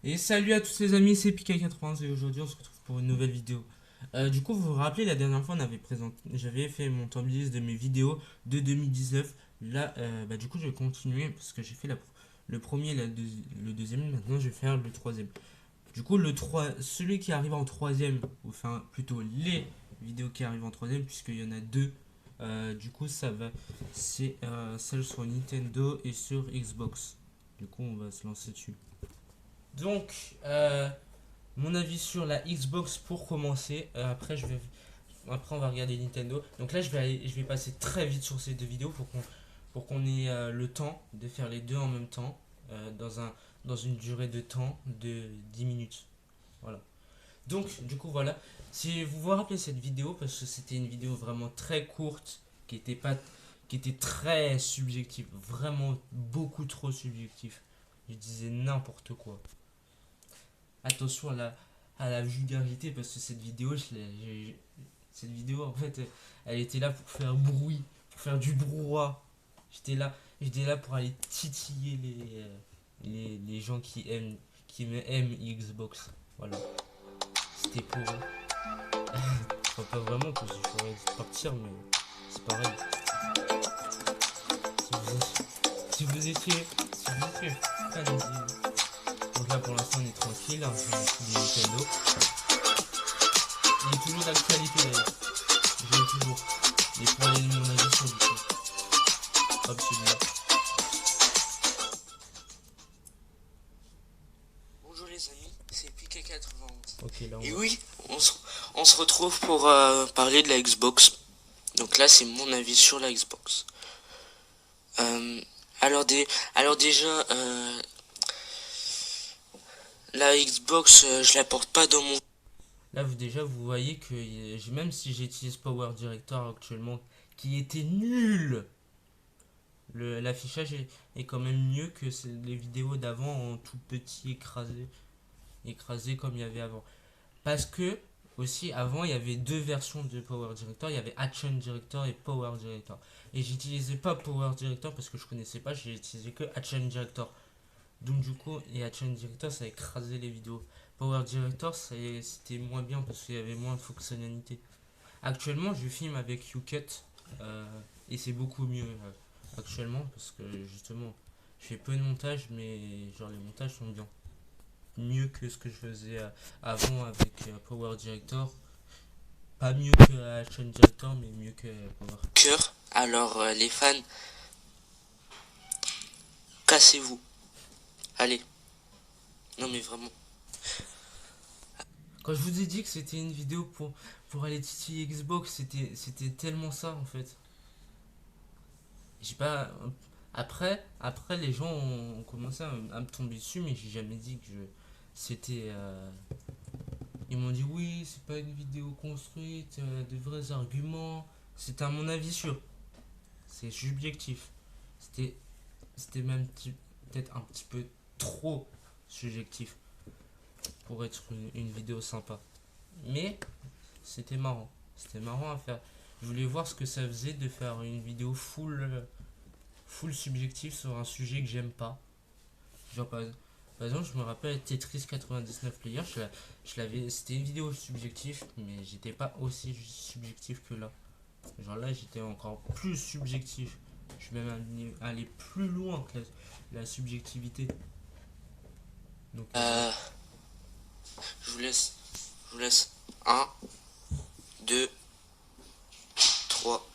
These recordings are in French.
Et salut à tous les amis, c'est Pika80 et aujourd'hui on se retrouve pour une nouvelle vidéo. Du coup, vous vous rappelez, la dernière fois j'avais fait mon top 10 de mes vidéos de 2019. Là, du coup, je vais continuer parce que j'ai fait le premier, le deuxième, maintenant je vais faire le troisième. Du coup, celui qui arrive en troisième, enfin plutôt les vidéos qui arrivent en troisième, puisqu'il y en a deux. Du coup, c'est celle sur Nintendo et sur Xbox. Du coup, on va se lancer dessus. Donc, mon avis sur la Xbox pour commencer. Après, on va regarder Nintendo. Donc là, je vais passer très vite sur ces deux vidéos pour qu'on ait le temps de faire les deux en même temps dans une durée de temps de 10 minutes. Voilà. Donc, du coup, voilà. Si vous vous rappelez cette vidéo, parce que c'était une vidéo vraiment très courte, qui était pas, qui était très subjective, vraiment beaucoup trop subjectif. Je disais n'importe quoi. Attention à la vulgarité parce que cette vidéo en fait elle était là pour faire bruit, pour faire du brouhaha. J'étais là pour aller titiller les gens qui me aiment Xbox. Voilà, c'était pour eux. Enfin, pas vraiment parce que je pourrais partir mais c'est pareil. Si vous étiez fan donc là pour l'instant on est tranquille, hein, je vais Nintendo. Il est toujours d'actualité d'ailleurs. Je l'ai toujours. Et pour aller mon avis sur du coup. Hop, celui-là. Bonjour les amis, c'est Pika91. Ok, là on Et va. oui, on se retrouve pour parler de la Xbox. Donc là, c'est mon avis sur la Xbox. Euh, alors, alors déjà, la Xbox, je la porte pas dans mon... Là, déjà, vous voyez que même si j'utilise Power Director actuellement, qui était nul, l'affichage est quand même mieux que les vidéos d'avant en tout petit écrasé comme il y avait avant. Parce que, aussi, avant, il y avait deux versions de Power Director. Il y avait Action Director et Power Director. Et j'utilisais pas Power Director parce que je connaissais pas, j'ai utilisé que Action Director. Donc du coup, et Action Director, ça a écrasé les vidéos. Power Director, c'était moins bien parce qu'il y avait moins de fonctionnalités. Actuellement, je filme avec YouCut et c'est beaucoup mieux actuellement parce que justement, je fais peu de montage, mais genre les montages sont bien. Mieux que ce que je faisais avant avec Power Director. Pas mieux que Action Director, mais mieux que Power. Cœur. Alors, les fans, cassez-vous. Allez. Non mais vraiment. Quand je vous ai dit que c'était une vidéo pour aller titiller Xbox, c'était tellement ça en fait. J'ai pas. Après, les gens ont commencé à me tomber dessus, mais j'ai jamais dit que c'était. Ils m'ont dit oui, c'est pas une vidéo construite, de vrais arguments. C'était à mon avis sûr. C'est subjectif. C'était, c'était même peut-être un petit peu trop subjectif pour être une vidéo sympa. Mais c'était marrant. C'était marrant à faire. Je voulais voir ce que ça faisait de faire une vidéo full subjectif sur un sujet que j'aime pas. Genre par exemple, je me rappelle Tetris 99 Player, c'était une vidéo subjective, mais j'étais pas aussi subjectif que là. Genre là, j'étais encore plus subjectif. Je suis même allé plus loin que la subjectivité. Donc voilà. Euh, je vous laisse. Je vous laisse. Un, 2, 3.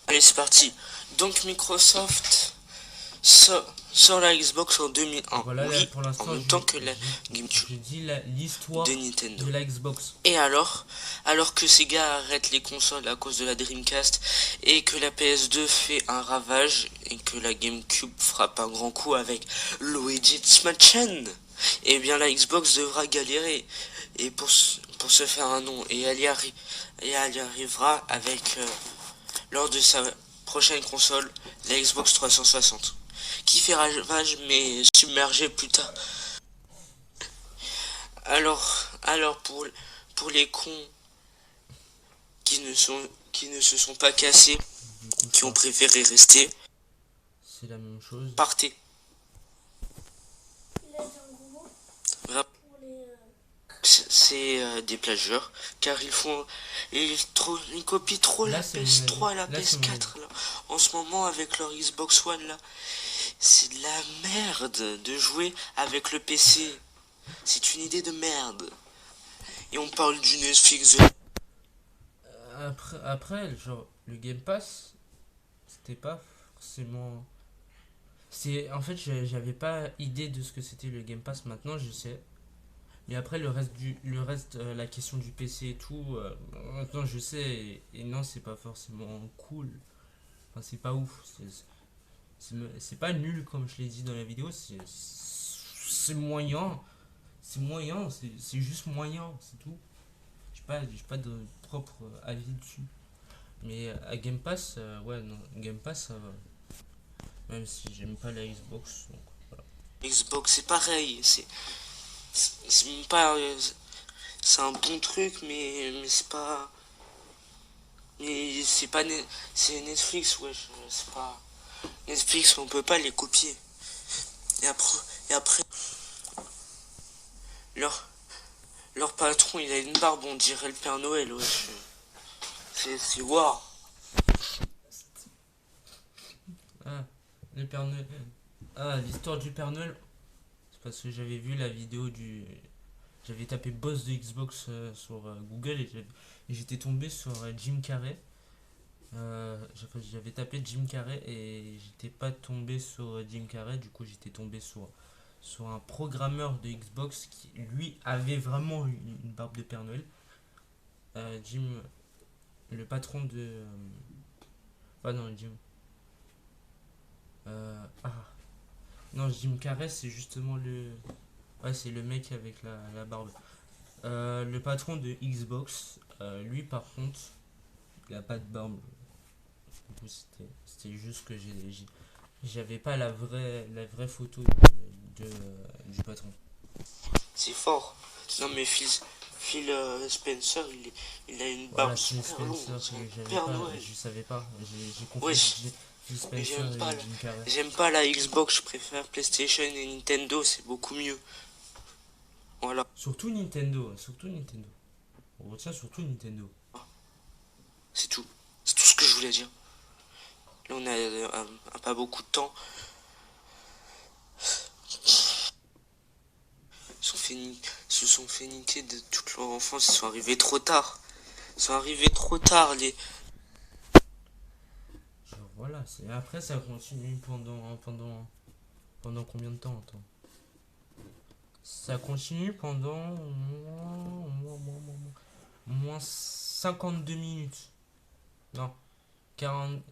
Allez, c'est parti. Donc Microsoft sort la Xbox en 2001. Voilà, là, Oui, pour en l'instant, même temps que la je GameCube dis de l'histoire Nintendo. de la Xbox. Et alors que Sega arrête les consoles à cause de la Dreamcast et que la PS2 fait un ravage et que la GameCube frappe un grand coup avec Luigi's Mansion, eh bien la Xbox devra galérer et pour se faire un nom et elle y arrivera avec lors de sa prochaine console, la Xbox 360, qui fait ravage mais submergé plus tard. Alors pour les cons qui ne se sont pas cassés, Du coup, qui ont préféré rester, c'est la même chose. partez. C'est des plagieurs, car ils copient trop Là, la c'est mon PS3 avis. et la Là, c'est mon avis. PS4 là. En ce moment avec leur Xbox One là, c'est de la merde de jouer avec le PC. C'est une idée de merde. Et on parle du Netflix. Après, genre, le Game Pass, c'était pas forcément. En fait, j'avais pas idée de ce que c'était le Game Pass. Maintenant, je sais. Mais après, la question du PC et tout, maintenant je sais. Et non, c'est pas forcément cool. Enfin, c'est pas ouf. C'est pas nul, comme je l'ai dit dans la vidéo. C'est moyen. C'est moyen. C'est juste moyen. C'est tout. J'ai pas de propre avis dessus. Mais à Game Pass, ouais, non. Game Pass, ça va. Même si j'aime pas la Xbox. Donc, voilà. Xbox c'est pareil, c'est pas c'est un bon truc mais c'est pas c'est Netflix ouais c'est pas Netflix on peut pas les copier et après leur leur patron il a une barbe on dirait le Père Noël ouais c'est waouh. Ah, le Père Noël. Ah, l'histoire du Père Noël. C'est parce que j'avais vu la vidéo du. J'avais tapé boss de Xbox sur Google et j'étais tombé sur Jim Carrey. J'avais tapé Jim Carrey et j'étais pas tombé sur Jim Carrey, du coup j'étais tombé sur un programmeur de Xbox qui lui avait vraiment une barbe de Père Noël. Jim, le patron de. Ah non, Jim. Ah. Non, Jim Carrey c'est justement le. Ouais, c'est le mec avec la barbe. Le patron de Xbox, lui par contre, il a pas de barbe. Du coup, c'était juste que j'avais pas la vraie photo du patron. C'est fort. Non mais Phil Spencer il a une barbe Voilà, Phil super longue Spencer, c'est un j'avais Père pas, Noël. je savais pas. J'ai Ouais confondu Phil Spencer j'aime pas et Jim Carrey. j'aime pas la Xbox, je préfère PlayStation et Nintendo, c'est beaucoup mieux. Voilà, Surtout Nintendo, surtout Nintendo. On retient surtout Nintendo. c'est tout. C'est tout ce que je voulais dire. Là, on a pas beaucoup de temps. Ils se sont fait niquer de toute leur enfance. Ils sont arrivés trop tard. Ils sont arrivés trop tard, les. Genre voilà, après ça continue pendant combien de temps, attends. Ça continue pendant moins 52 minutes. Non, 40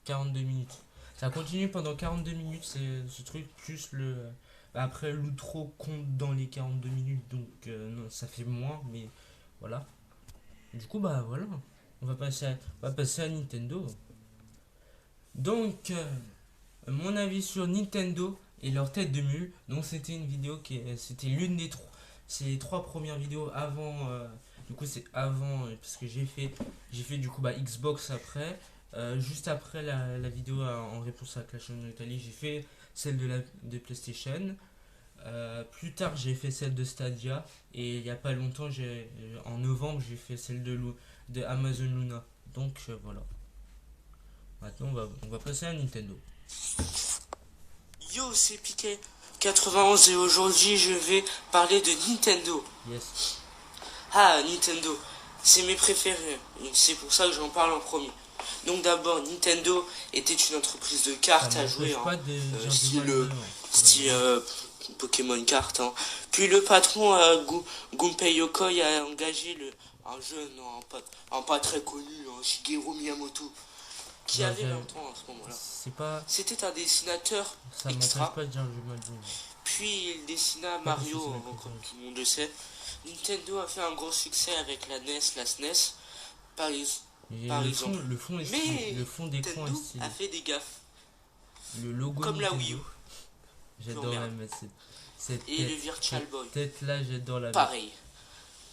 42 minutes. Ça continue pendant 42 minutes, c'est ce truc, plus le. Après, l'outro compte dans les 42 minutes, donc non, ça fait moins, mais voilà. Du coup, bah voilà. On va passer à Nintendo. Donc, mon avis sur Nintendo et leur tête de mule. Donc, c'était une vidéo c'était l'une des trois. C'est les trois premières vidéos avant. Du coup, c'est avant. Parce que j'ai fait du coup bah, Xbox après. Juste après la vidéo en réponse à Clash of Italy, j'ai fait celle de PlayStation. Plus tard, j'ai fait celle de Stadia. Et il n'y a pas longtemps, en novembre, j'ai fait celle de Amazon Luna. Donc voilà. Maintenant, on va passer à Nintendo. Yo, c'est Piqué 91 et aujourd'hui je vais parler de Nintendo. Yes. Ah, Nintendo, c'est mes préférés. C'est pour ça que j'en parle en premier. Donc d'abord, Nintendo était une entreprise de Ça cartes à m'empêche jouer, hein, pas de dire du style, mal d'eux. style Pokémon Card. Hein. Puis le patron Gunpei Yokoi a engagé un jeune, un pas très connu, Shigeru Miyamoto, qui Non, avait 20 ans à ce moment-là. c'est pas. C'était un dessinateur Ça m'empêche extra. pas de dire du mal d'eux. Puis il dessina Pas parce que Mario, c'est mes comme préférés. tout le monde le sait. Nintendo a fait un gros succès avec la NES, la SNES, par, Et par exemple. le fond est stylé. Mais Le fond d'écran est Nintendo stylé. a fait des gaffes, Le logo comme la Wii U. Nintendo. J'adore la merde. mettre cette Et le Virtual Boy, tête là, j'adore la mettre. pareil.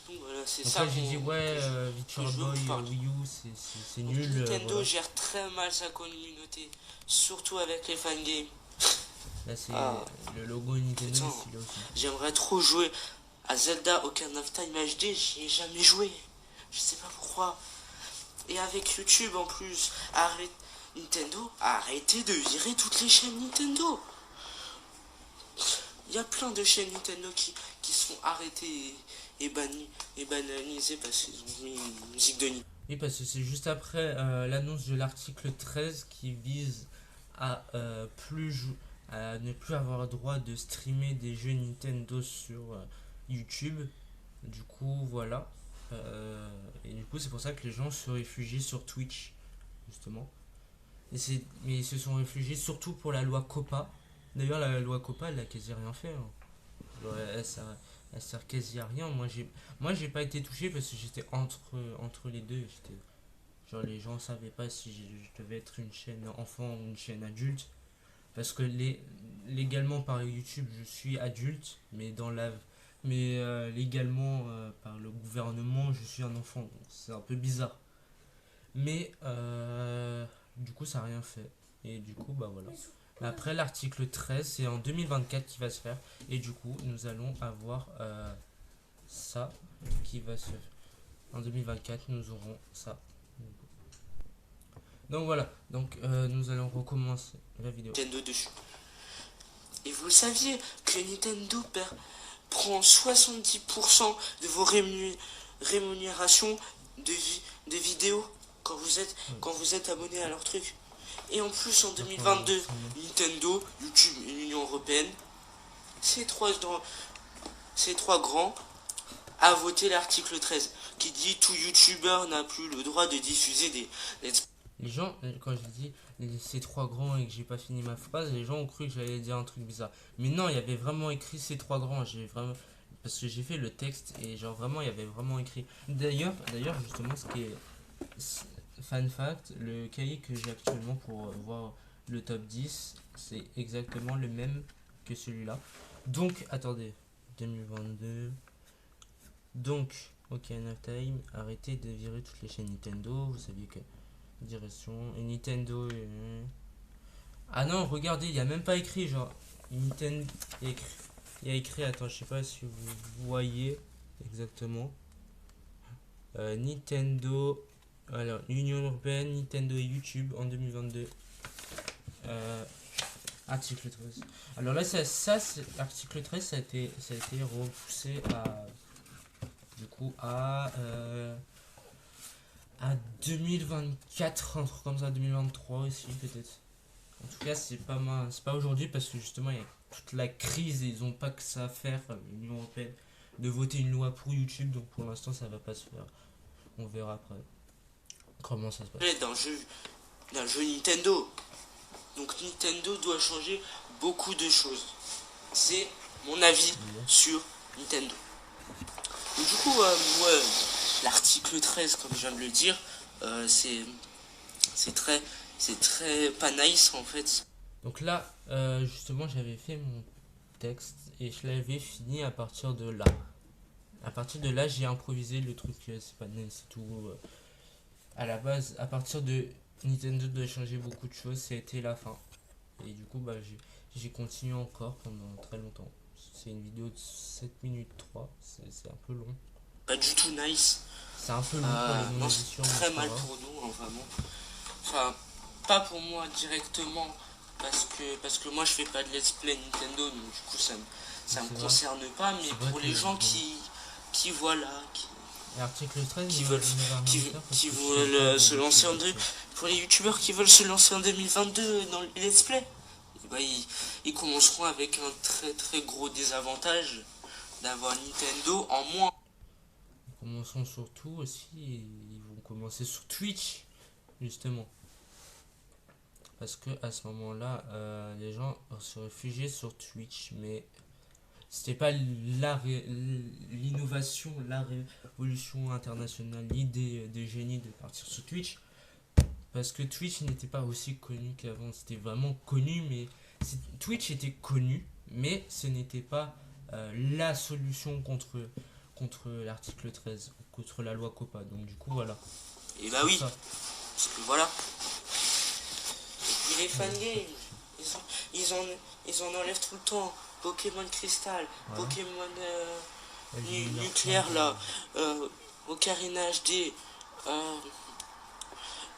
Donc voilà, c'est Donc ça là, j'ai dit, ouais, que Virtual je veux Boy, vous parler. Wii U, c'est Donc, nul. Nintendo Voilà. gère très mal sa communauté, surtout avec les fangames. Là, c'est Ah, le logo Nintendo putain. ici, là aussi. J'aimerais trop jouer à Zelda Ocarina of Time HD, j'y ai jamais joué. Je sais pas pourquoi. Et avec YouTube en plus, Nintendo, arrêtez de virer toutes les chaînes Nintendo. Il y a plein de chaînes Nintendo qui sont arrêtées et bannies et banalisées parce qu'ils ont mis une musique de Nintendo. Oui, parce que c'est juste après l'annonce de l'article 13 qui vise à, à ne plus avoir droit de streamer des jeux Nintendo sur YouTube. Du coup, voilà. Et du coup, c'est pour ça que les gens se réfugient sur Twitch, justement. Mais ils se sont réfugiés surtout pour la loi COPPA. D'ailleurs, la loi COPPA, elle a quasi rien fait, hein. Genre, elle sert quasi à rien. Moi, j'ai pas été touché parce que j'étais entre les deux. Genre, les gens savaient pas si je devais être une chaîne enfant ou une chaîne adulte. Parce que légalement par YouTube, je suis adulte, mais légalement par le gouvernement, je suis un enfant. Donc c'est un peu bizarre. Mais du coup, ça n'a rien fait. Et du coup, bah voilà. Après, l'article 13, c'est en 2024 qui va se faire. Et du coup, nous allons avoir ça qui va se faire. En 2024, nous aurons ça. Donc voilà. Donc nous allons recommencer la vidéo. Nintendo dessus. Et vous saviez que Nintendo prend 70% de vos rémunérations de vidéos quand vous êtes abonné à leur truc. Et en plus, en 2022, Nintendo, YouTube et l'Union Européenne, ces trois grands, a voté l'article 13 qui dit tout YouTuber n'a plus le droit de diffuser des let's Les gens, quand je dis ces trois grands et que j'ai pas fini ma phrase, les gens ont cru que j'allais dire un truc bizarre. Mais non, il y avait vraiment écrit ces trois grands. J'ai vraiment. Parce que j'ai fait le texte et genre vraiment, il y avait vraiment écrit. D'ailleurs, justement, ce qui est. Fan fact, le cahier que j'ai actuellement pour voir le top 10, c'est exactement le même que celui-là. Donc, attendez, 2022. Donc, ok, enough time. Arrêtez de virer toutes les chaînes Nintendo. Vous saviez que direction et Nintendo ah non, regardez, il y a même pas écrit genre Nintendo. Il y a écrit, attends, je sais pas si vous voyez exactement. Nintendo, alors Union Européenne, Nintendo et YouTube en 2022. Article 13. Alors là, c'est article 13, ça a été repoussé à 2024, un truc comme ça, 2023 aussi peut-être. En tout cas, c'est pas aujourd'hui parce que justement il y a toute la crise et ils ont pas que ça à faire, l'Union Européenne, de voter une loi pour YouTube, donc pour l'instant ça va pas se faire. On verra après comment ça se passe. d'un jeu Nintendo. Donc Nintendo doit changer beaucoup de choses. C'est mon avis sur Nintendo. Donc, du coup, l'article 13, comme je viens de le dire, c'est très pas nice en fait. Donc là, justement, j'avais fait mon texte et je l'avais fini à partir de là. À partir de là, j'ai improvisé le truc, c'est pas nice et tout. À la base, à partir de Nintendo doit changer beaucoup de choses, c'était la fin. Et du coup, bah, j'ai continué encore pendant très longtemps. C'est une vidéo de 7 minutes 3, c'est un peu long. Pas du tout nice. C'est un peu long pour les Non, c'est non-éditions. très mal pour nous, hein, vraiment. Enfin, pas pour moi directement, parce que moi je fais pas de let's play Nintendo, donc du coup ça me concerne pas, mais pour les gens qui voilà, L'article 13, qui veulent se lancer en deux, pour les youtubeurs qui veulent se lancer en 2022 dans le let's play, et bah, ils commenceront avec un très très gros désavantage d'avoir Nintendo en moins. Ils commenceront surtout aussi, ils vont commencer sur Twitch, justement. Parce que à ce moment-là, les gens se réfugiaient sur Twitch, mais c'était pas l'innovation, la révolution internationale, l'idée de génie de partir sur Twitch. Parce que Twitch n'était pas aussi connu qu'avant, c'était vraiment connu, mais Twitch était connu, mais ce n'était pas la solution contre l'article 13, contre la loi COPPA. Donc du coup, voilà. Et bah oui, parce que voilà. Et puis les fangames, ils en enlèvent tout le temps. Pokémon Crystal, Voilà. Pokémon Junior Nucléaire Smash, là, Ocarina HD,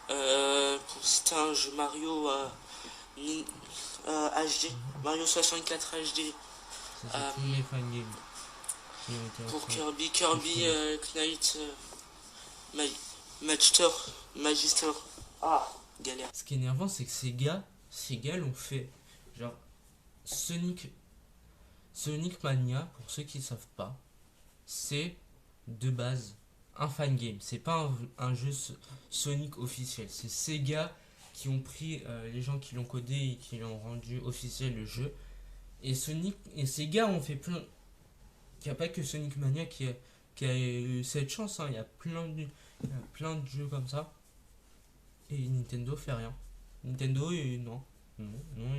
pour citer un jeu Mario HD, Mario 64 HD, ça c'est tous mes fangames qui ont été pour repris. Kirby Knight Magister, Magister. Ah, galère. Ce qui est énervant, c'est que ces gars l'ont fait. Genre, Sonic, Sonic Mania, pour ceux qui ne savent pas, c'est de base un fangame. C'est pas un jeu Sonic officiel. C'est ces gars qui ont pris les gens qui l'ont codé et qui l'ont rendu officiel le jeu. Et Sonic et ces gars ont fait plein. Il n'y a pas que Sonic Mania qui a eu cette chance. Hein. Il y a plein de jeux comme ça. Et Nintendo fait rien. Nintendo, non. Non,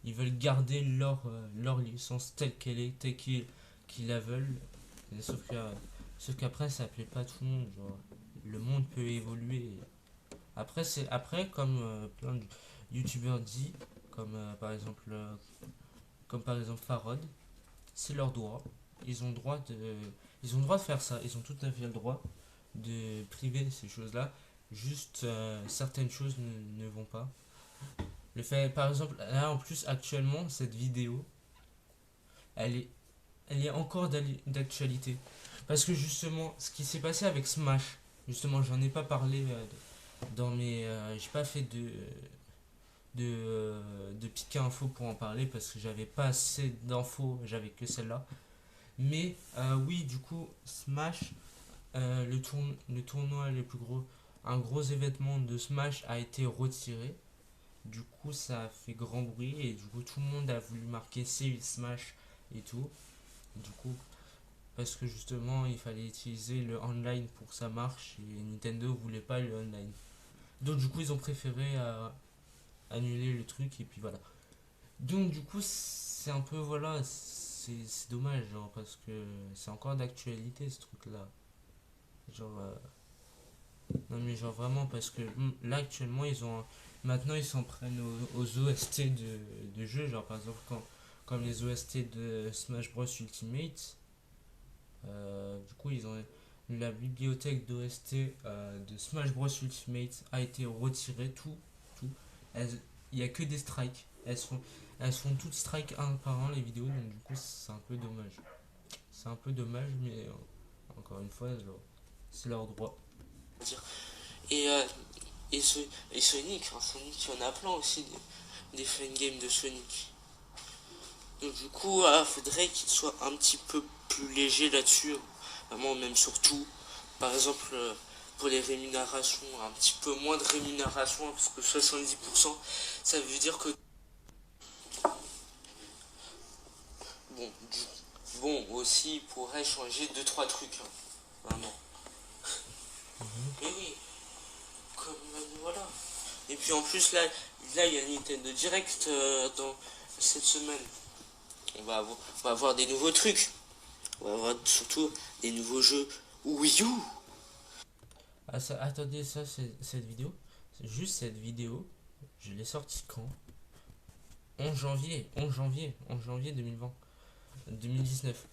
ils veulent garder leur licence telle qu'elle est, qu'ils la veulent. Et sauf qu'après, ça plaît pas tout le monde. Genre, le monde peut évoluer. Après comme plein de youtubeurs disent, comme comme par exemple Farod, c'est leur droit. Ils ont le droit de, ils ont le droit de faire ça. Ils ont tout à fait le droit de priver ces choses-là. Juste certaines choses ne vont pas. Le fait, par exemple, là en plus actuellement, cette vidéo, elle est, elle est encore d'actualité. Parce que justement, ce qui s'est passé avec Smash, justement, j'en ai pas parlé dans mes. J'ai pas fait de piquer info pour en parler parce que j'avais pas assez d'infos, j'avais que celle-là. Mais oui, du coup, Smash, le tournoi le plus gros, un gros événement de Smash a été retiré. Du coup, ça a fait grand bruit et du coup, tout le monde a voulu marquer Save Smash et tout. Du coup, parce que justement, il fallait utiliser le online pour que ça marche et Nintendo voulait pas le online. Donc, du coup, ils ont préféré annuler le truc et puis voilà. Donc, du coup, c'est un peu voilà, c'est dommage, genre, parce que c'est encore d'actualité ce truc-là. Genre, non, mais genre vraiment, parce que là actuellement, maintenant ils s'en prennent aux OST de jeux, genre par exemple, comme les OST de Smash Bros Ultimate. Du coup, la bibliothèque d'OST de Smash Bros Ultimate a été retirée, tout. Il n'y a que des strikes. Elles sont toutes strike un par un les vidéos, donc du coup, c'est un peu dommage. C'est un peu dommage, mais encore une fois, genre, c'est leur droit. Et, euh, et, ce, et Sonic, hein, Sonic, il y en a plein aussi des fangames de Sonic. Donc du coup, faudrait qu'il soit un petit peu plus léger là-dessus. Vraiment, même surtout, par exemple, pour les rémunérations, un petit peu moins de rémunération, hein, parce que 70%, ça veut dire que... Bon, bon aussi, il pourrait changer deux trois trucs. Hein, vraiment. Mais oui, comme voilà. Et puis en plus, là il y a Nintendo Direct dans cette semaine. On va avoir des nouveaux trucs. On va avoir surtout des nouveaux jeux Wii U. Ah, attendez, cette vidéo, c'est juste cette vidéo, je l'ai sortie quand 11 janvier 2020, 2019.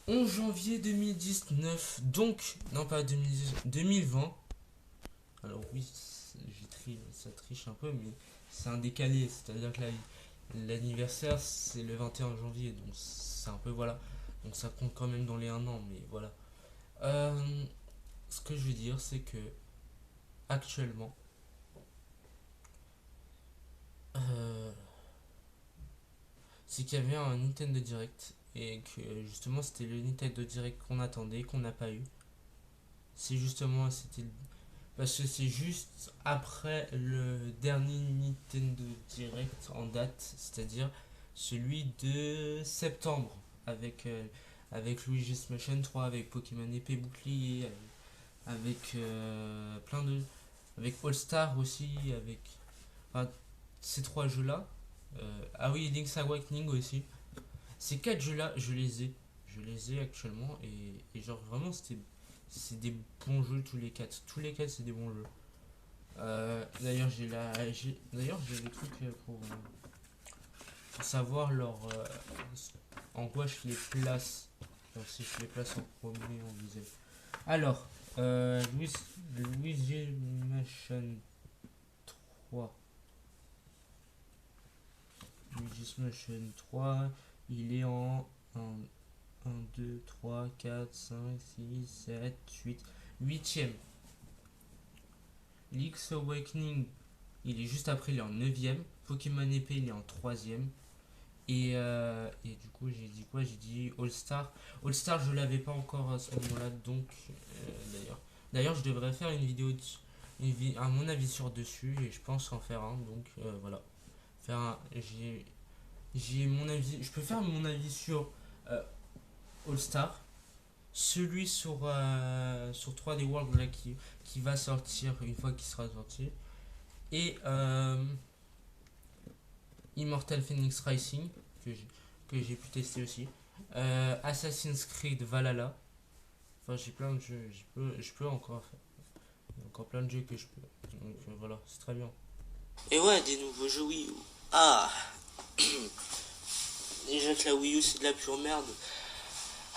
11 janvier 2019, donc, non pas 2019, 2020. Alors oui, ça triche un peu, mais c'est un décalé, c'est-à-dire que l'anniversaire c'est le 21 janvier, donc c'est un peu voilà. Donc ça compte quand même dans les 1 an, mais voilà. Euh, Ce que je veux dire, c'est que actuellement, euh, c'est qu'il y avait un Nintendo Direct et que justement c'était le Nintendo Direct qu'on attendait, qu'on n'a pas eu. C'est justement, parce que c'est juste après le dernier Nintendo Direct en date, c'est-à-dire celui de septembre avec Luigi's Mansion 3, avec Pokémon Épée Bouclier, avec plein de avec All Star aussi, avec enfin, ces trois jeux là. Ah oui, Link's Awakening aussi. Ces quatre jeux là, je les ai actuellement et genre vraiment c'est des bons jeux tous les quatre. Tous les quatre c'est des bons jeux. D'ailleurs j'ai le truc pour savoir leur en quoi je les place. Alors, si je les place en premier, en deuxième. Alors, Luigi Mansion 3. Luigi's Mansion 3, il est en 1, 2, 3, 4, 5, 6, 7, 8. 8ème. Link's Awakening, il est juste après, il est en 9ème. Pokémon Épée, il est en 3ème. Et du coup, j'ai dit quoi? J'ai dit All Star. All Star, je l'avais pas encore à ce moment-là, donc d'ailleurs, je devrais faire une vidéo à mon avis sur dessus, et je pense en faire un. Donc voilà, j'ai mon avis. Je peux faire mon avis sur All Star, celui sur 3D World là, qui va sortir une fois qu'il sera sorti, et Immortal Phoenix Rising que j'ai pu tester aussi, Assassin's Creed Valhalla. Enfin, j'ai plein de jeux, je peux encore faire. Il y a encore plein de jeux que je peux. Donc voilà, c'est très bien. Et ouais, des nouveaux jeux Wii U. Ah. Déjà que la Wii U c'est de la pure merde.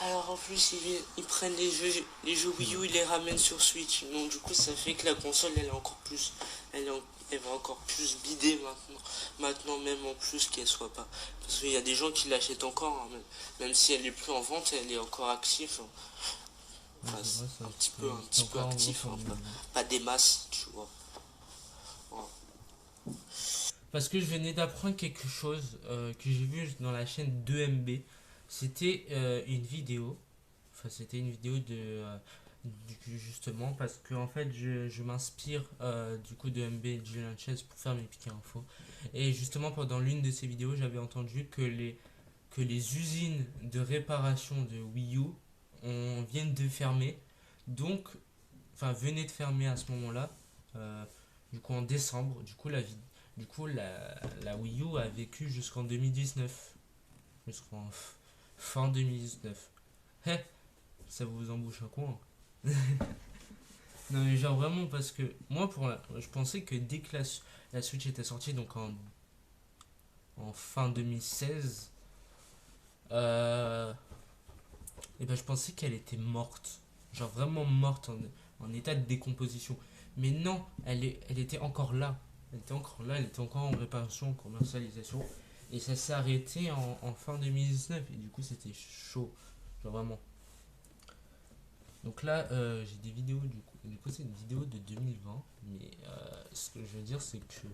Alors en plus ils prennent les jeux Wii U, ils les ramènent sur Switch. Donc du coup ça fait que la console elle est encore plus, elle va encore plus bider maintenant même en plus qu'elle soit pas. Parce qu'il y a des gens qui l'achètent encore, hein, même si elle est plus en vente, elle est encore active. Enfin, Ouais, c'est vrai, ça, un petit peu encore en actif, vente, hein, pas des masses, tu vois. Ouais. Parce que je venais d'apprendre quelque chose que j'ai vu dans la chaîne 2MB. C'était une vidéo. Enfin, c'était une vidéo justement parce que en fait je m'inspire du coup de MB et de Julian Chess pour faire mes piquets info. Et justement pendant l'une de ces vidéos, j'avais entendu que les usines de réparation de Wii U viennent de fermer. Donc, enfin venaient de fermer à ce moment-là. Du coup en décembre. Du coup, la Wii U a vécu jusqu'en 2019. Jusqu'en fin 2019. Hé, ça vous embouche un coin. Non mais genre vraiment parce que moi je pensais que dès que la Switch était sortie, donc en fin 2016, et ben je pensais qu'elle était morte. Genre vraiment morte en état de décomposition. Mais non, elle était encore là. Elle était encore là, elle était encore en réparation, en commercialisation. Et ça s'est arrêté en fin 2019. Et du coup, c'était chaud. Genre vraiment. Donc là, j'ai des vidéos du coup. Du coup, c'est une vidéo de 2020. Mais ce que je veux dire, c'est que.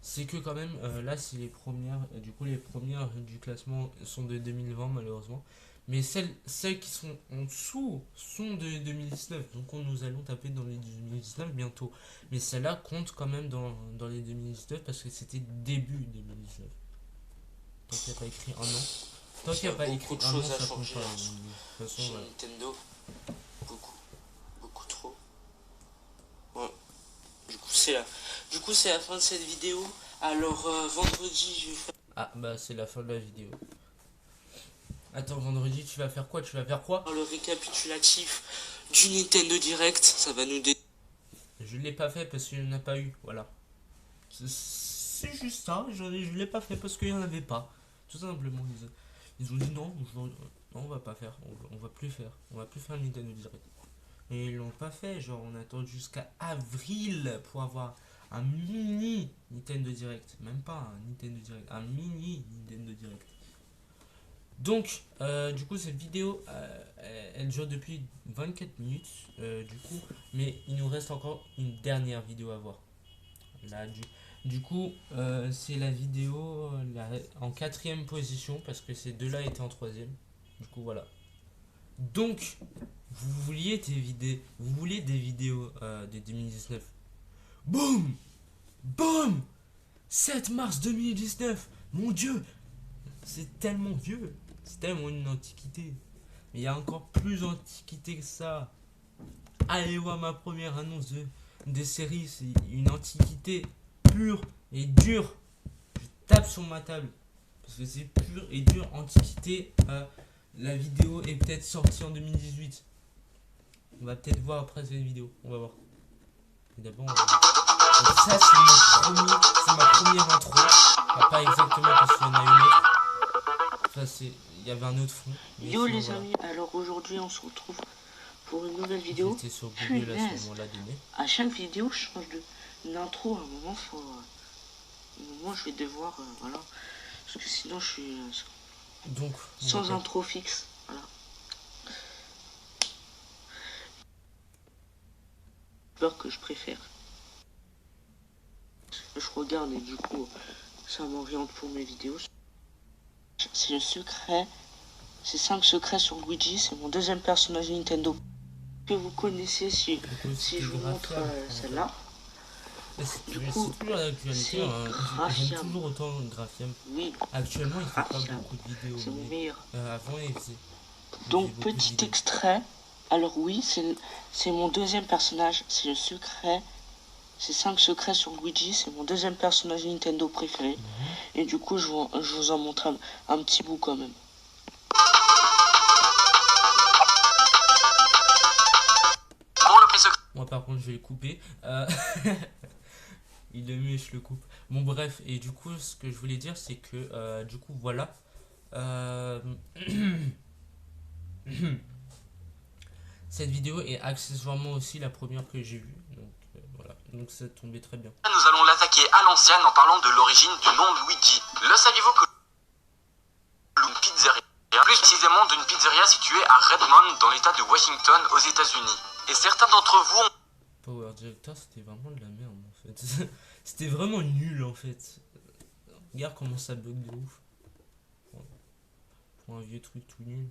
C'est que quand même, là, c'est les premières. Du coup, les premières du classement sont de 2020, malheureusement. Mais celles qui sont en dessous sont de 2019. Donc nous allons taper dans les 2019 bientôt. Mais celle-là compte quand même dans les 2019 parce que c'était début 2019. Tant qu'il n'y a pas écrit un an. Tant qu'il n'y a pas écrit un an, ça compte pas. De toute façon, Chez ouais. Nintendo, beaucoup trop. Ouais. Du coup, c'est la fin de cette vidéo. Alors, vendredi, je vais faire. Ah, bah, c'est la fin de la vidéo. Attends, vendredi, tu vas faire quoi? Tu vas faire quoi? Le récapitulatif du Nintendo Direct. Ça va nous Je l'ai pas fait parce qu'il n'y en a pas eu. Voilà. C'est juste ça. Je l'ai pas fait parce qu'il n'y en avait pas. Tout simplement. Ils ont dit non, non, on va pas faire. On va plus faire. On va plus faire le Nintendo Direct. Et ils l'ont pas fait. Genre, on attend jusqu'à avril pour avoir un mini Nintendo Direct. Même pas un Nintendo Direct. Un mini Nintendo Direct. Donc, du coup, cette vidéo, elle dure depuis 24 minutes, du coup, mais il nous reste encore une dernière vidéo à voir. Là, du coup, c'est la vidéo en 4ème position, parce que ces deux-là étaient en 3ème. Du coup, voilà. Donc, vous vouliez des vidéos de 2019. Boum! Boum! 7 mars 2019! Mon Dieu! C'est tellement vieux! C'est tellement une antiquité. Mais il y a encore plus antiquité que ça. Allez voir ma première annonce de série. C'est une antiquité pure et dure. Je tape sur ma table. Parce que c'est pure et dure antiquité. La vidéo est peut-être sortie en 2018. On va peut-être voir après cette vidéo. On va voir. Et d'abord, on va voir. Donc ça c'est ma première intro. Enfin, pas exactement parce qu'il y en a une autre. Ça c'est, il y avait un autre fond. Yo les amis, alors aujourd'hui on se retrouve pour une nouvelle vidéo. J'étais sur Google à ce moment-là donné. À chaque vidéo je change d'intro. À un moment je vais devoir voilà, parce que sinon je suis donc sans intro fixe. Voilà. Peur que je préfère. Je regarde et du coup ça m'oriente pour mes vidéos. C'est le secret. C'est 5 secrets sur Luigi. C'est mon deuxième personnage Nintendo que vous connaissez si je vous montre celle-là. Du coup, c'est toujours l'actualité. J'aime toujours autant Graphium. Oui. Actuellement, il fait pas beaucoup de vidéos. C'est mon meilleur. Avant, il faisait. Donc, petit extrait. Alors, oui, c'est mon deuxième personnage. C'est le secret. C'est 5 secrets sur Luigi. C'est mon deuxième personnage Nintendo préféré. Et du coup, je vous en montre un petit bout quand même. Moi, par contre, je vais le couper. Il est mieux, je le coupe. Bon, bref, et du coup, ce que je voulais dire, c'est que, du coup, voilà. Cette vidéo est accessoirement aussi la première que j'ai vue. Donc, voilà. Donc, ça tombait très bien. Nous allons l'attaquer à l'ancienne en parlant de l'origine du nom Luigi. Le saviez-vous que une pizzeria, plus précisément d'une pizzeria située à Redmond, dans l'état de Washington, aux États-Unis. Et certains d'entre vous ont... Power Director, c'était vraiment de la merde en fait. C'était vraiment nul en fait. Regarde comment ça bug de ouf. Pour un vieux truc tout nul.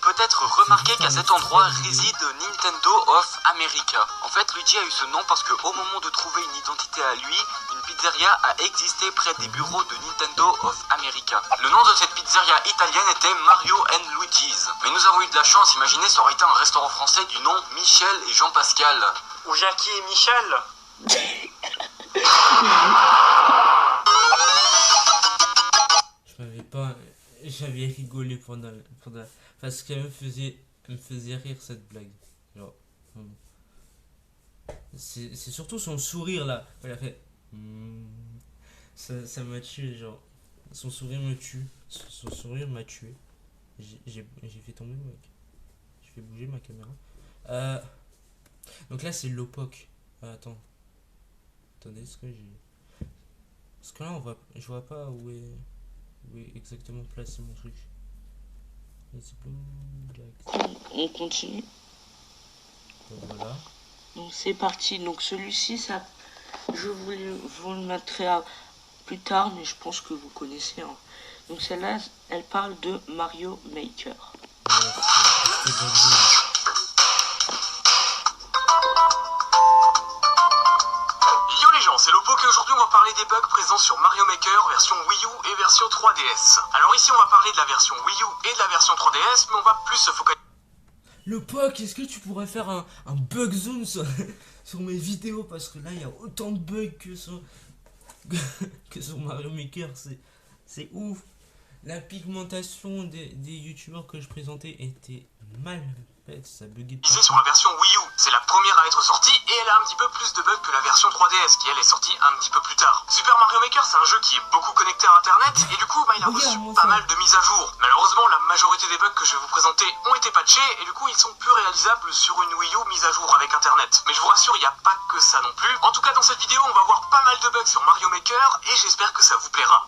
Peut-être remarqué qu'à cet endroit réside Nintendo of America. En fait, Luigi a eu ce nom parce qu'au moment de trouver une identité à lui, une pizzeria a existé près des bureaux de Nintendo of America. Le nom de cette pizzeria italienne était Mario & Luigi's. Mais nous avons eu de la chance, imaginez, ça aurait été un restaurant français du nom Michel et Jean-Pascal. Ou Jackie et Michel. J'avais rigolé pendant parce qu'elle me faisait rire cette blague. Genre, c'est surtout son sourire là. Elle a fait. Ça m'a tué, genre. Son sourire me tue. Son sourire m'a tué. J'ai fait tomber le mec. J'ai fait bouger ma caméra. Donc là c'est l'OPOC. Attendez, ce que j'ai. Parce que là je vois pas où est exactement placé mon truc. On continue. Donc voilà. Donc c'est parti. Donc celui-ci, ça, je vous le mettrai plus tard, mais je pense que vous connaissez. Hein. Donc celle-là, elle parle de Mario Maker. C'est Lopoc et aujourd'hui on va parler des bugs présents sur Mario Maker version Wii U et version 3DS. Alors ici on va parler de la version Wii U et de la version 3DS, mais on va plus se focaliser. Lopoc, est-ce que tu pourrais faire un bug zoom sur mes vidéos, parce que là il y a autant de bugs que sur Mario Maker, c'est ouf. La pigmentation des youtubeurs que je présentais était mal faite, ça buguait. Sur la version Wii U, c'est la première à être sortie et elle a un petit peu plus de bugs que la version 3DS qui elle est sortie un petit peu plus tard. Super Mario Maker, c'est un jeu qui est beaucoup connecté à internet et du coup il a reçu pas mal de mises à jour. Malheureusement la majorité des bugs que je vais vous présenter ont été patchés et du coup ils sont plus réalisables sur une Wii U mise à jour avec internet. Mais je vous rassure, il n'y a pas que ça non plus. En tout cas dans cette vidéo on va voir pas mal de bugs sur Mario Maker et j'espère que ça vous plaira.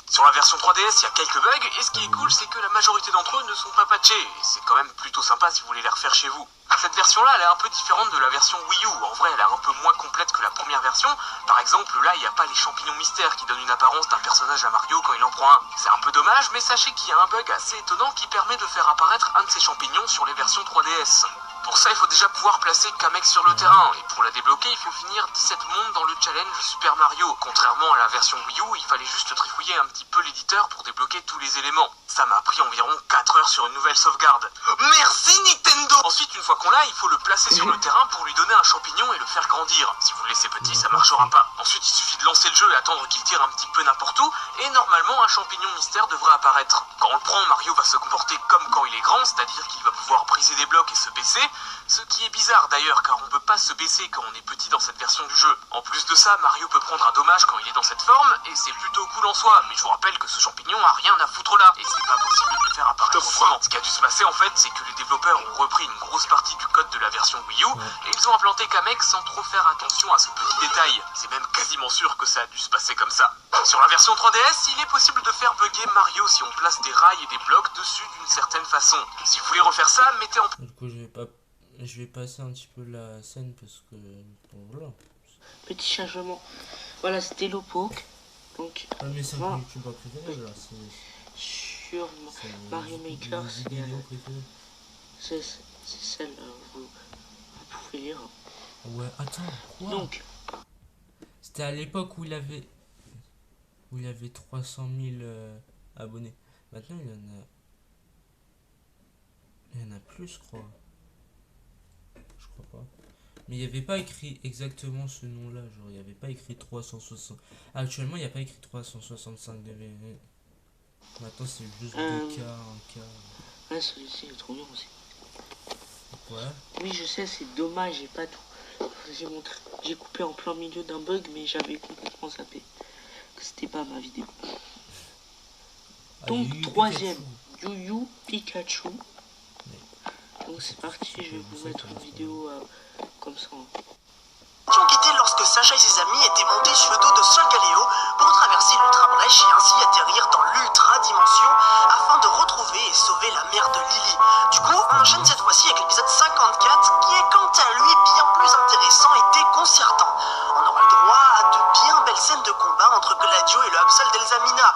Sur la version 3DS, il y a quelques bugs, et ce qui est cool, c'est que la majorité d'entre eux ne sont pas patchés, et c'est quand même plutôt sympa si vous voulez les refaire chez vous. Cette version-là, elle est un peu différente de la version Wii U, en vrai, elle est un peu moins complète que la première version. Par exemple, là, il n'y a pas les champignons mystères qui donnent une apparence d'un personnage à Mario quand il en prend un. C'est un peu dommage, mais sachez qu'il y a un bug assez étonnant qui permet de faire apparaître un de ces champignons sur les versions 3DS. Pour ça, il faut déjà pouvoir placer Kamek sur le terrain, et pour la débloquer, il faut finir 17 mondes dans le challenge Super Mario. Contrairement à la version Wii U, il fallait juste trifouiller un petit peu l'éditeur pour débloquer tous les éléments. Ça m'a pris environ 4 heures sur une nouvelle sauvegarde. Merci Nintendo! Ensuite, une fois qu'on l'a, il faut le placer sur le terrain pour lui donner un champignon et le faire grandir. Si vous le laissez petit, ça marchera pas. Ensuite, il suffit de lancer le jeu et attendre qu'il tire un petit peu n'importe où, et normalement, un champignon mystère devrait apparaître. Quand on le prend, Mario va se comporter comme quand il est grand, c'est-à-dire qu'il va pouvoir briser des blocs et se baisser, Ce qui est bizarre d'ailleurs, car on peut pas se baisser quand on est petit dans cette version du jeu. En plus de ça, Mario peut prendre un dommage quand il est dans cette forme, et c'est plutôt cool en soi, mais je vous rappelle que ce champignon a rien à foutre là, et c'est pas possible de le faire apparaître autrement. Ce qui a dû se passer en fait, c'est que les développeurs ont repris une grosse partie du code de la version Wii U, et ils ont implanté Kamek sans trop faire attention à ce petit détail. C'est même quasiment sûr que ça a dû se passer comme ça. Sur la version 3DS, il est possible de faire bugger Mario si on place des rails et des blocs dessus d'une certaine façon. Si vous voulez refaire ça, mettez en... Du coup, je vais passer un petit peu la scène parce que... Bon, voilà. Petit changement. Voilà, c'était Lopoke. Donc, Ah, mais c'est voilà. un YouTuber préféré, là. Sur Mario Maker, c'est celle, vous pouvez lire. Ouais, attends, quoi? Donc, c'était à l'époque où il avait 300 000 abonnés. Maintenant, il y en a plus, je crois. Je crois pas. Mais il n'y avait pas écrit exactement ce nom-là. Genre, il n'y avait pas écrit 360. Actuellement, il n'y a pas écrit 365 DVD. Maintenant, c'est juste 2K, 1K. Ouais, celui-ci est trop bien aussi. Ouais. Oui, je sais, c'est dommage, j'ai pas tout. J'ai coupé en plein milieu d'un bug, mais j'avais complètement zappé que c'était pas ma vidéo. Ah, Donc, Yu Yu troisième, Pikachu. Yu Yu Pikachu. Mais Donc, c'est parti, je vais vous mettre une vidéo comme ça. Quitté lorsque Sacha et ses amis étaient montés sur le dos de Solgaleo pour traverser l'ultra brèche et ainsi atterrir dans l'ultra dimension afin de retrouver et sauver la mère de Lily. Du coup, on enchaîne cette fois-ci avec l'épisode 54 qui est quant à lui bien plus intéressant et déconcertant. On aura le droit à de bien belles scènes de combat entre Gladio et le Absol d'Elzamina.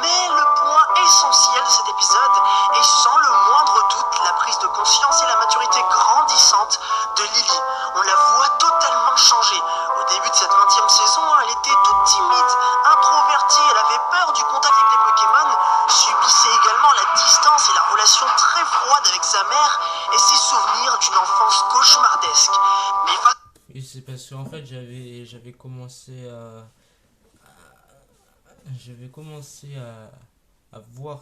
Mais le point essentiel de cet épisode est sans le moindre doute la prise de conscience et la maturité grandissante de Lily. On la voit totalement changer. Au début de cette 20e saison, elle était toute timide, introvertie, elle avait peur du contact avec les Pokémon, subissait également la distance et la relation très froide avec sa mère et ses souvenirs d'une enfance cauchemardesque. Mais et c'est parce qu'en fait, j'avais commencé à voir.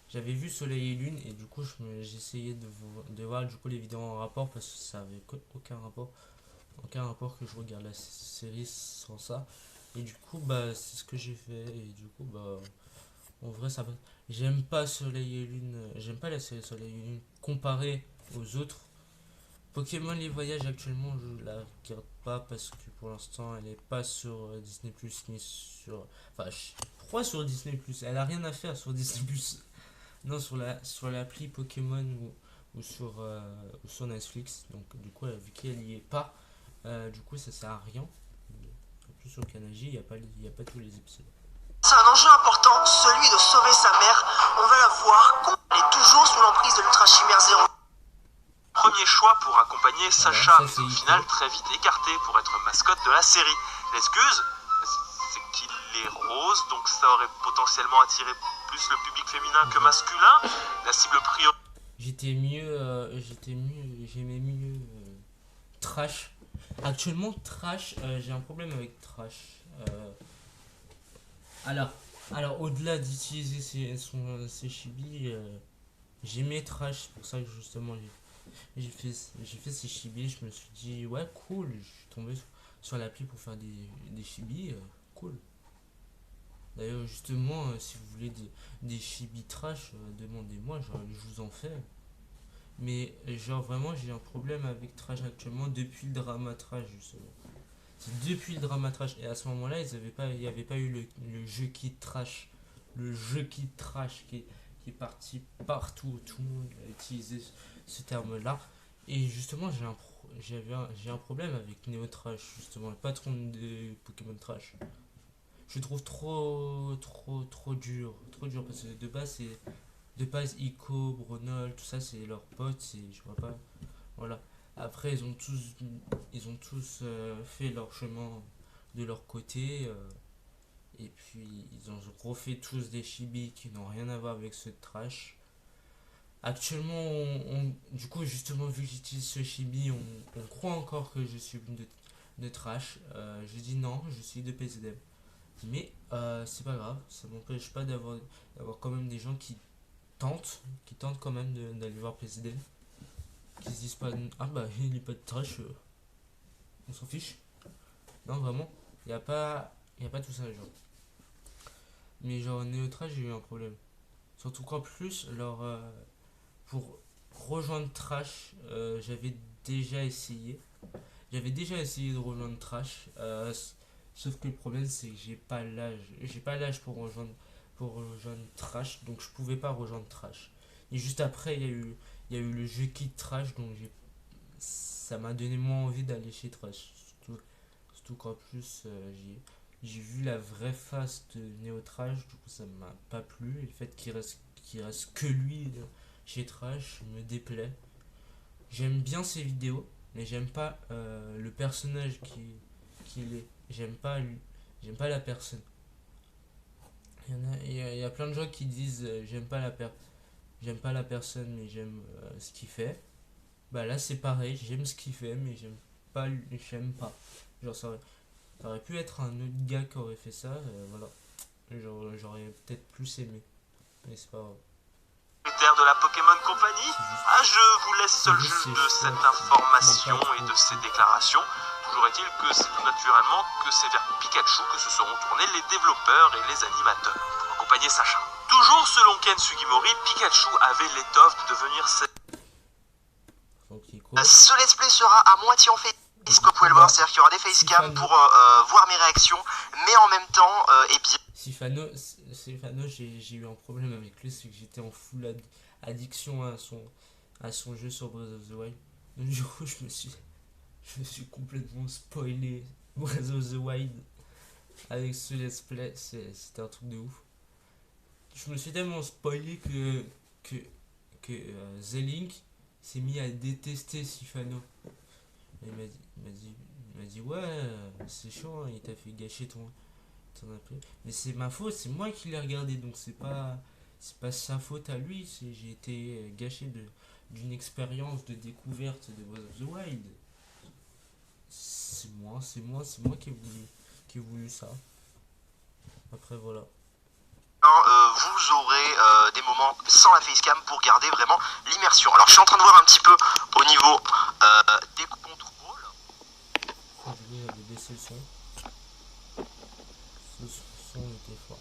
J'avais vu Soleil et Lune et du coup j'essayais de voir du coup les vidéos en rapport parce que ça avait aucun rapport que je regarde la série sans ça. Et du coup bah c'est ce que j'ai fait et du coup bah en vrai ça va. J'aime pas Soleil et Lune, j'aime pas la série Soleil et Lune comparée aux autres. Pokémon les voyages actuellement je la regarde pas parce que pour l'instant elle est pas sur Disney Plus ni sur... Enfin je crois sur Disney Plus, elle a rien à faire sur Disney Plus. Non, sur l'appli Pokémon ou sur Netflix. Donc, du coup, vu qu'elle y est pas, du coup, ça sert à rien. En plus, sur Kanaji, il y a pas tous les épisodes. c'est un enjeu important, celui de sauver sa mère. On va la voir, elle est toujours sous l'emprise de l'Ultra Chimère Zéro. Premier choix pour accompagner Sacha, ça, mais c'est au Ico. final très vite écarté pour être mascotte de la série. L'excuse, c'est qu'il est rose, donc ça aurait potentiellement attiré plus le public féminin que masculin. La cible prioritaire... J'aimais mieux Trash. Actuellement, Trash, j'ai un problème avec Trash. Alors au-delà d'utiliser ses chibis, j'aimais Trash, c'est pour ça que justement j'ai fait ces chibis, je me suis dit ouais cool, je suis tombé sur l'appli pour faire des chibis, cool. D'ailleurs justement si vous voulez des chibis trash, demandez-moi, genre, je vous en fais. Mais genre vraiment j'ai un problème avec Trash actuellement depuis le drama Trash justement. C'est depuis le drama Trash et à ce moment-là il n'y avait pas eu le jeu qui trash. Le jeu qui trash qui est parti partout, tout le monde a utilisé ce terme-là. Et justement j'ai un problème avec Neo Trash, justement, le patron de Pokémon Trash. Je le trouve trop dur parce que de base Ico, Bronol, tout ça c'est leurs potes, je vois pas, voilà. Après ils ont tous fait leur chemin de leur côté, et puis ils ont refait tous des chibis qui n'ont rien à voir avec ce trash. Actuellement du coup justement vu que j'utilise ce chibi, on croit encore que je suis de trash. Je dis non, je suis de PZM. Mais c'est pas grave, ça m'empêche pas d'avoir quand même des gens qui tentent quand même d'aller voir PZM. Qu'ils se disent pas, ah bah il est pas de trash, on s'en fiche. Non, vraiment, y a pas tout ça, genre. Mais genre, Néotrash, j'ai eu un problème. Surtout qu'en plus, pour rejoindre Trash, déjà essayé. J'avais déjà essayé de rejoindre Trash. Sauf que le problème, c'est que j'ai pas l'âge. J'ai pas l'âge pour rejoindre Trash. Donc je pouvais pas rejoindre Trash. Et juste après, il y a eu le jeu Kid Trash. Donc ça m'a donné moins envie d'aller chez Trash. Surtout qu'en plus, j'ai vu la vraie face de Neo Trash, du coup ça m'a pas plu. Et le fait qu'il reste que lui chez Trash me déplaît. J'aime bien ses vidéos, mais j'aime pas le personnage qu'il est. J'aime pas la personne. Il y a plein de gens qui disent j'aime pas la personne, mais j'aime ce qu'il fait. Bah là c'est pareil, j'aime ce qu'il fait, mais j'aime pas. Genre ça aurait pu être un autre gars qui aurait fait ça, voilà. J'aurais peut-être plus aimé. Mais c'est pas grave. De la Pokémon Company. Je vous laisse seul juge de cette information et de ces déclarations. Toujours est-il que c'est tout naturellement que c'est vers Pikachu que se seront tournés les développeurs et les animateurs pour accompagner Sacha. Toujours selon Ken Sugimori, Pikachu avait l'étoffe de devenir ce let's play sera à moitié en fait. Vous pouvez le voir, c'est-à-dire qu'il y aura des facecam pour voir mes réactions, mais en même temps, et bien. Sifano, j'ai eu un problème avec lui, c'est que j'étais en full addiction à son jeu sur Breath of the Wild. Donc du coup, je me suis complètement spoilé Breath of the Wild avec ce let's play, c'était un truc de ouf. Je me suis tellement spoilé que The Link s'est mis à détester Sifano. Il m'a dit ouais, c'est chaud, hein, il t'a fait gâcher ton appel. Mais c'est ma faute, c'est moi qui l'ai regardé, donc c'est pas sa faute à lui. J'ai été gâché d'une expérience de découverte de Breath of the Wild. C'est moi qui ai voulu ça. Après voilà. Vous aurez des moments sans la facecam pour garder vraiment l'immersion. Alors je suis en train de voir un petit peu au niveau des contrôles. Je vais baisser le son. Ce son était fort.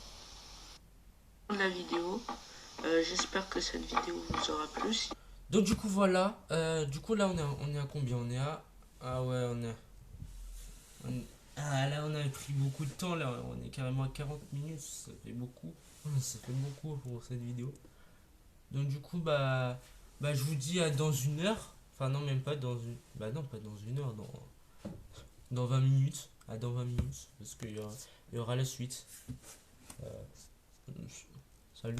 La vidéo. J'espère que cette vidéo vous aura plu. Donc du coup voilà. Du coup là on est à combien? On est à... Ah ouais Ah là on a pris beaucoup de temps, là on est carrément à 40 minutes, ça fait beaucoup. Ça fait beaucoup pour cette vidéo. Donc du coup bah je vous dis à dans une heure. Enfin non, même pas dans une... Bah non, pas dans une heure, dans 20 minutes. Ah, dans 20 minutes, parce qu'il y aura la suite. Salut.